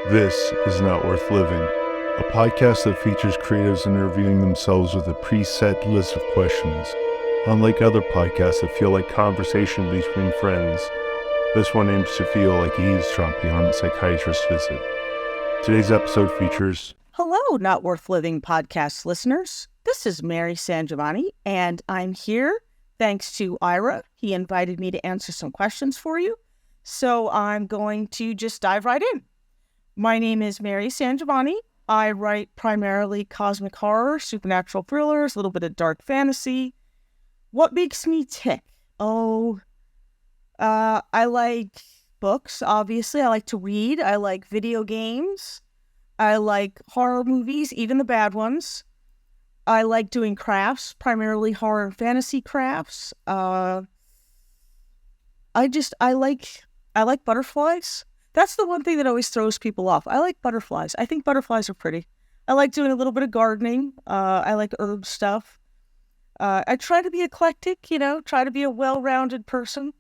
This is Not Worth Living, a podcast that features creatives interviewing themselves with a preset list of questions. Unlike other podcasts that feel like conversation between friends, this one aims to feel like eavesdropping on a psychiatrist's visit. Today's episode features... Hello, Not Worth Living podcast listeners. This is Mary SanGiovanni, and I'm here thanks to Ira. He invited me to answer some questions for you, so I'm going to just dive right in. My name is Mary SanGiovanni. I write primarily cosmic horror, supernatural thrillers, a little bit of dark fantasy. What makes me tick? I like books, obviously. I like to read. I like video games. I like horror movies, even the bad ones. I like doing crafts, primarily horror and fantasy crafts. I like butterflies. That's the one thing that always throws people off. I like butterflies. I think butterflies are pretty. I like doing a little bit of gardening. I like herb stuff. I try to be eclectic, try to be a well-rounded person.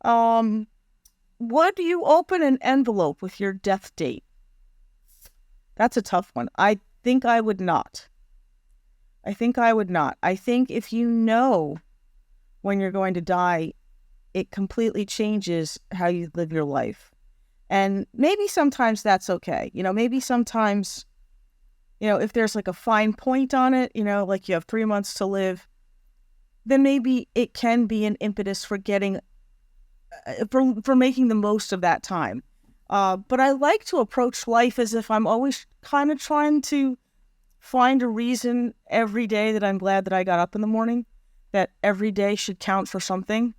Would you open an envelope with your death date? That's a tough one. I think I would not. I think if you know when you're going to die, it completely changes how you live your life. And maybe sometimes that's okay. Maybe sometimes, if there's like a fine point on it, like you have 3 months to live, then maybe it can be an impetus for for making the most of that time. But I like to approach life as if I'm always kind of trying to find a reason every day that I'm glad that I got up in the morning, that every day should count for something.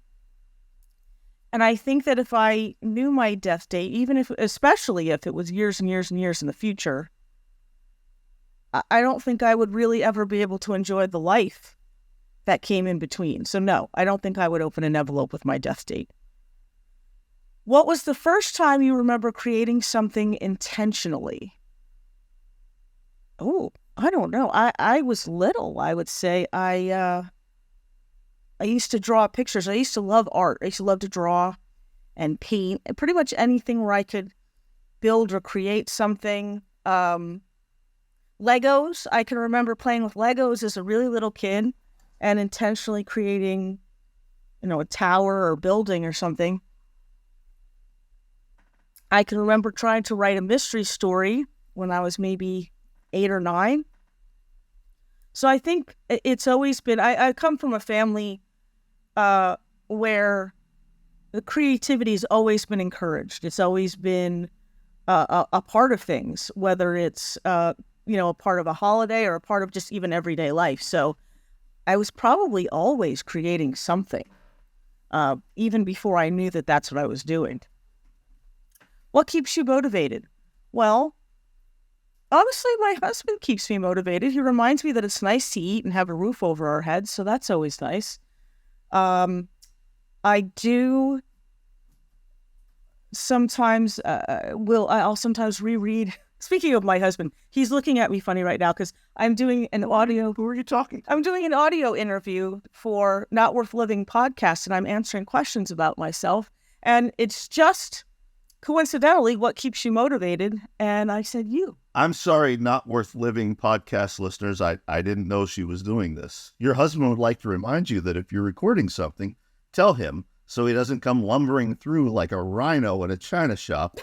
And I think that if I knew my death date, especially if it was years and years and years in the future, I don't think I would really ever be able to enjoy the life that came in between. So no, I don't think I would open an envelope with my death date. What was the first time you remember creating something intentionally? Oh, I don't know. I was little, I would say. I used to draw pictures. I used to love art. I used to love to draw and paint, and pretty much anything where I could build or create something. Legos. I can remember playing with Legos as a really little kid and intentionally creating, a tower or building or something. I can remember trying to write a mystery story when I was maybe 8 or 9. So I think it's always been, I come from a family where the creativity has always been encouraged. It's always been a part of things, whether it's, a part of a holiday or a part of just even everyday life. So I was probably always creating something, even before I knew that that's what I was doing. What keeps you motivated? Well, honestly, my husband keeps me motivated. He reminds me that it's nice to eat and have a roof over our heads, so that's always nice. I do sometimes, I'll sometimes reread. Speaking of my husband, he's looking at me funny right now because I'm doing an audio. Who are you talking to? I'm doing an audio interview for Not Worth Living podcast, and I'm answering questions about myself. And it's just coincidentally what keeps you motivated. And I said, you. I'm sorry, Not Worth Living podcast listeners. I didn't know she was doing this. Your husband would like to remind you that if you're recording something, tell him so he doesn't come lumbering through like a rhino in a china shop.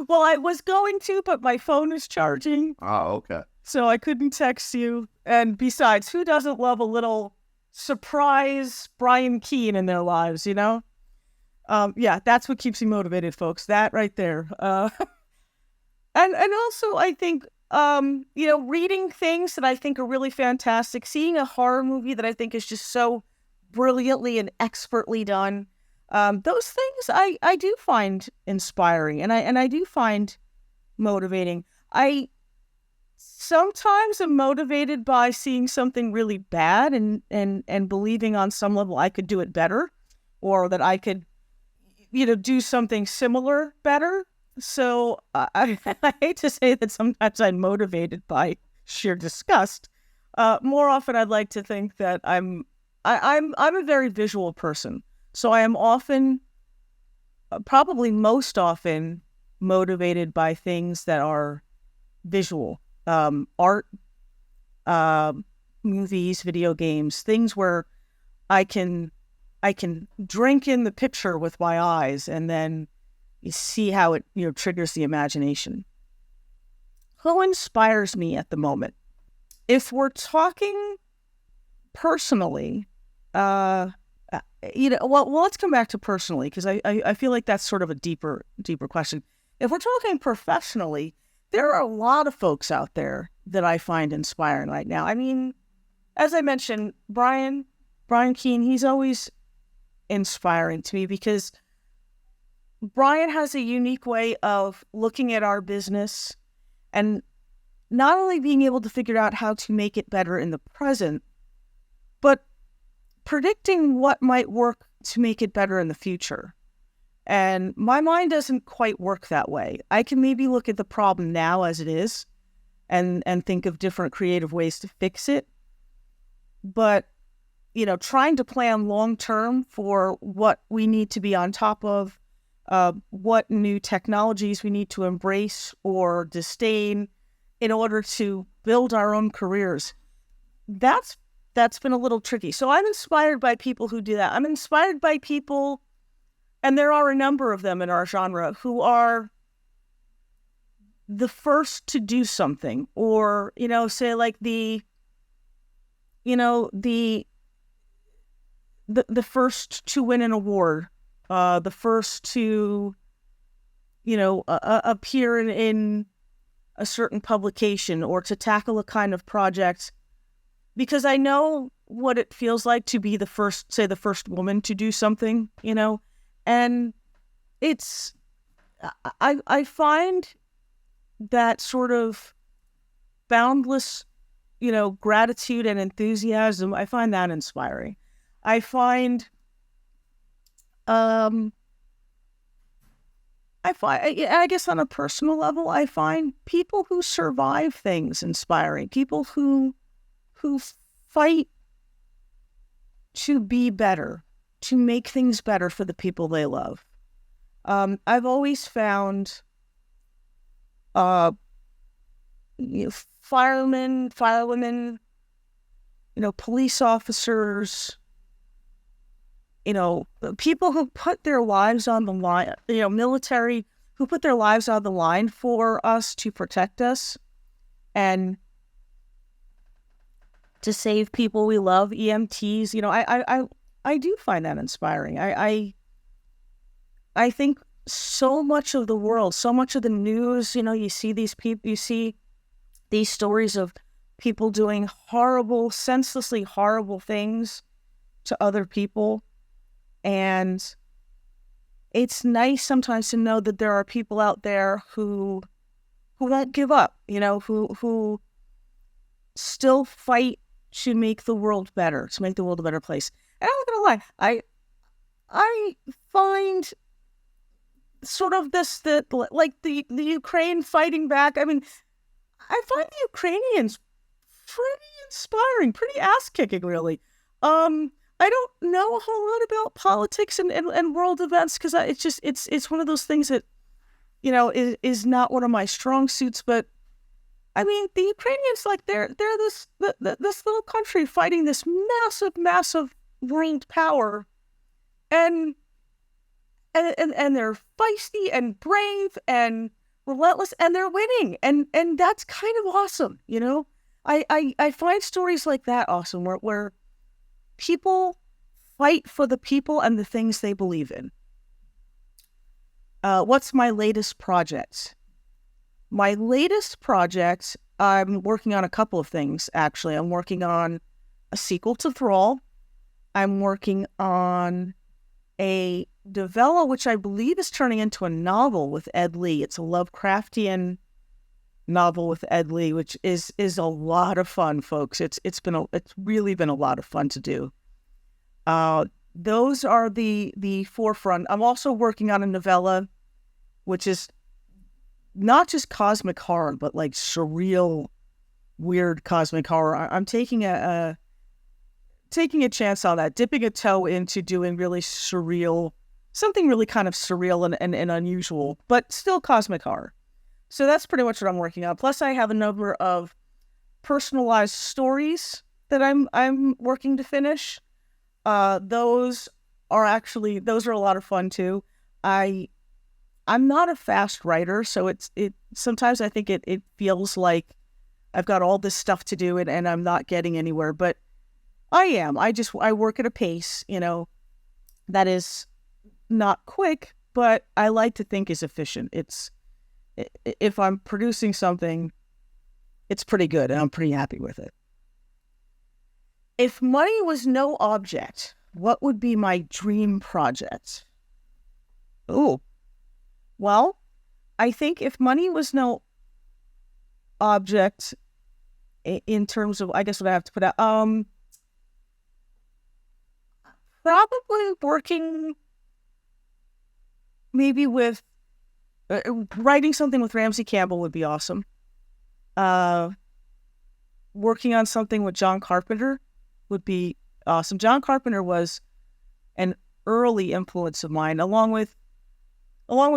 Well, I was going to, but my phone is charging. Oh, okay. So I couldn't text you. And besides, who doesn't love a little surprise Brian Keane in their lives, Yeah, that's what keeps me motivated, folks. That right there. And also, I think, reading things that I think are really fantastic, seeing a horror movie that I think is just so brilliantly and expertly done, those things I do find inspiring and I do find motivating. I sometimes am motivated by seeing something really bad and believing on some level I could do it better, or that I could, do something similar better. So I hate to say that sometimes I'm motivated by sheer disgust. More often, I'd like to think that I'm a very visual person. So I am often, probably most often, motivated by things that are visual, art, movies, video games, things where I can drink in the picture with my eyes and then you see how it triggers the imagination. Who inspires me at the moment? If we're talking personally, well, let's come back to personally, because I feel like that's sort of a deeper question. If we're talking professionally, there are a lot of folks out there that I find inspiring right now. I mean, as I mentioned, Brian Keane, he's always inspiring to me because Brian has a unique way of looking at our business and not only being able to figure out how to make it better in the present, but predicting what might work to make it better in the future. And my mind doesn't quite work that way. I can maybe look at the problem now as it is and think of different creative ways to fix it. But, trying to plan long-term for what we need to be on top of, what new technologies we need to embrace or disdain in order to build our own careers, that's been a little tricky. So I'm inspired by people who do that. I'm inspired by people, and there are a number of them in our genre, who are the first to do something, or, say like the first to win an award, the first to, appear in a certain publication or to tackle a kind of project, because I know what it feels like to be the first woman to do something, and it's, I find that sort of boundless, gratitude and enthusiasm, I find that inspiring. I find, I guess on a personal level, I find people who survive things inspiring. People who fight to be better, to make things better for the people they love. I've always found firemen, firewomen, police officers, people who put their lives on the line, military, who put their lives on the line for us to protect us and to save people we love, EMTs. I do find that inspiring. I think so much of the world, so much of the news, you see these people, you see these stories of people doing horrible, senselessly horrible things to other people. And it's nice sometimes to know that there are people out there who won't give up, who still fight to make the world better, to make the world a better place. And I'm not gonna lie, I find sort of like the Ukraine fighting back. I mean, I find the Ukrainians pretty inspiring, pretty ass-kicking, really. I don't know a whole lot about politics and world events because it's one of those things that, is not one of my strong suits. But I mean, the Ukrainians, like they're this little country fighting this massive world power, and they're feisty and brave and relentless, and they're winning, and that's kind of awesome. I find stories like that awesome, where people fight for the people and the things they believe in. What's my latest project? My latest project, I'm working on a couple of things, actually. I'm working on a sequel to Thrall. I'm working on a novella, which I believe is turning into a novel with Ed Lee. It's a Lovecraftian novel with Ed Lee, which is a lot of fun, folks. It's really been a lot of fun to do. Those are the forefront. I'm also working on a novella, which is not just cosmic horror, but like surreal, weird cosmic horror. I'm taking a chance on that, dipping a toe into doing really surreal something really kind of surreal and unusual, but still cosmic horror. So that's pretty much what I'm working on. Plus, I have a number of personalized stories that I'm working to finish. Those are a lot of fun too. I'm not a fast writer, so it sometimes I think it feels like I've got all this stuff to do and I'm not getting anywhere, but I am. I work at a pace, that is not quick, but I like to think is efficient. If I'm producing something, it's pretty good and I'm pretty happy with it. If money was no object, what would be my dream project? Oh, well, I think if money was no object in terms of, I guess what I have to put out, probably working maybe with, writing something with Ramsey Campbell would be awesome. Working on something with John Carpenter would be awesome. John Carpenter was an early influence of mine, along with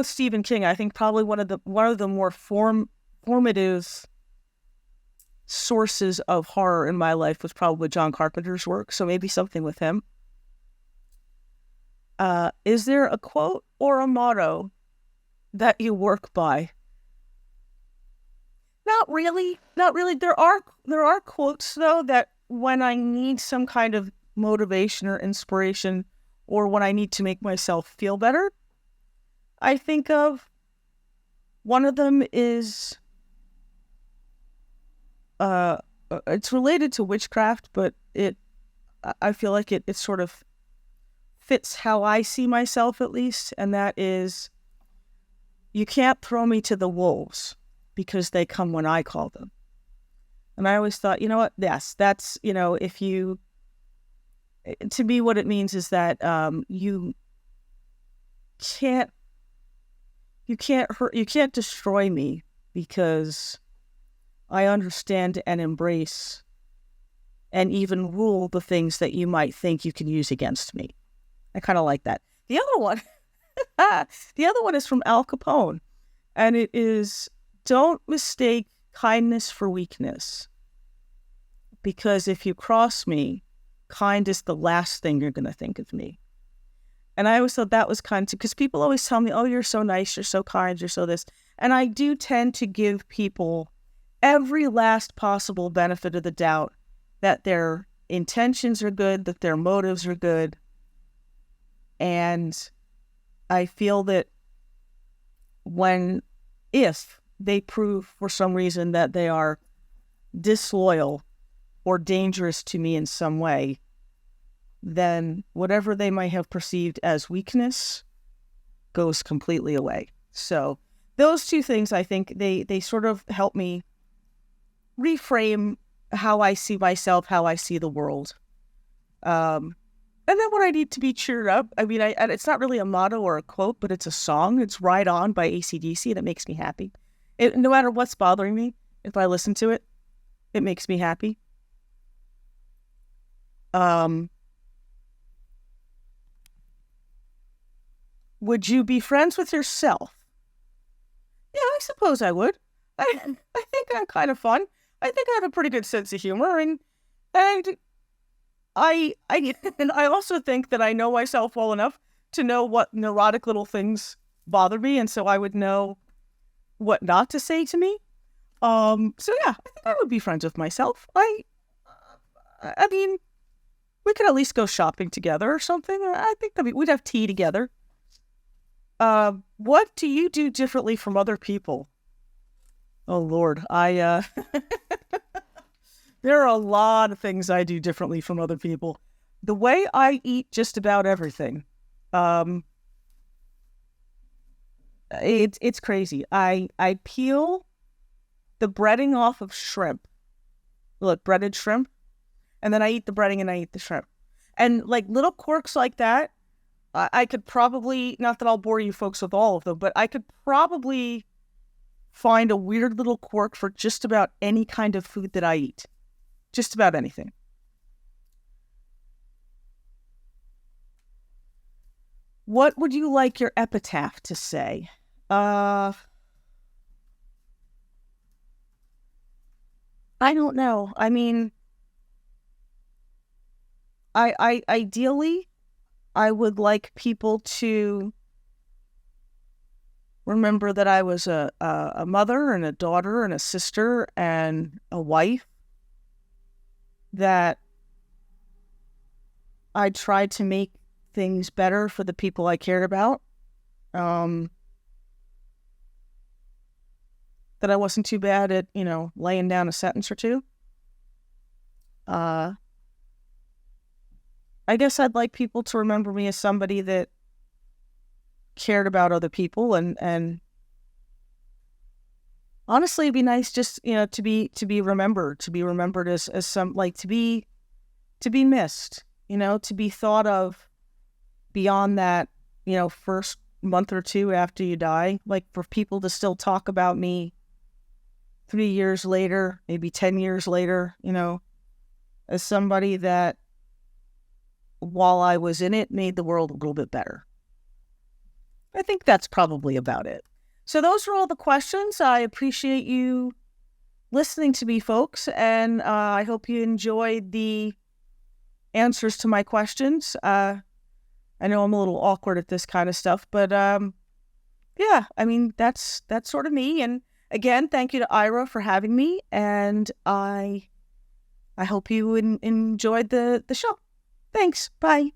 Stephen King. I think probably one of the more formative sources of horror in my life was probably John Carpenter's work. So maybe something with him. Is there a quote or a motto that you work by? Not really. There are quotes though that when I need some kind of motivation or inspiration, or when I need to make myself feel better, I think of. One of them is it's related to witchcraft, but I feel like it sort of fits how I see myself, at least, and that is, you can't throw me to the wolves because they come when I call them. And I always thought, you know what? Yes, that's, if you, to me, what it means is that you can't destroy me because I understand and embrace and even rule the things that you might think you can use against me. I kind of like that. The other one is from Al Capone, and it is, don't mistake kindness for weakness, because if you cross me, kind is the last thing you're going to think of me. And I always thought that was kind of, because people always tell me, oh, you're so nice, you're so kind, you're so this. And I do tend to give people every last possible benefit of the doubt that their intentions are good, that their motives are good. And I feel that if they prove for some reason that they are disloyal or dangerous to me in some way, then whatever they might have perceived as weakness goes completely away. So those two things, I think they sort of help me reframe how I see myself, how I see the world. And then when I need to be cheered up, I mean, it's not really a motto or a quote, but it's a song. It's Ride On by AC/DC, and it makes me happy. No matter what's bothering me, if I listen to it, it makes me happy. Would you be friends with yourself? Yeah, I suppose I would. I think I'm kind of fun. I think I have a pretty good sense of humor, and I also think that I know myself well enough to know what neurotic little things bother me, and so I would know what not to say to me. So yeah, I think I would be friends with myself. I mean, we could at least go shopping together or something. I think we'd have tea together. What do you do differently from other people? Oh Lord, there are a lot of things I do differently from other people. The way I eat just about everything, it's crazy. I peel the breading off of shrimp. Look, breaded shrimp. And then I eat the breading and I eat the shrimp. And like little quirks like that, I could probably, not that I'll bore you folks with all of them, but I could probably find a weird little quirk for just about any kind of food that I eat. Just about anything. What would you like your epitaph to say? I don't know. I mean, I ideally, I would like people to remember that I was a mother and a daughter and a sister and a wife, that I tried to make things better for the people I cared about, that I wasn't too bad at, laying down a sentence or two. I guess I'd like people to remember me as somebody that cared about other people, and honestly, it'd be nice just, to be remembered as some, like, to be missed, to be thought of beyond that, first month or two after you die, like for people to still talk about me 3 years later, maybe 10 years later, as somebody that, while I was in it, made the world a little bit better. I think that's probably about it. So those are all the questions. I appreciate you listening to me, folks, and I hope you enjoyed the answers to my questions. I know I'm a little awkward at this kind of stuff, but yeah, I mean, that's sort of me. And again, thank you to Ira for having me, and I hope you enjoyed the show. Thanks. Bye.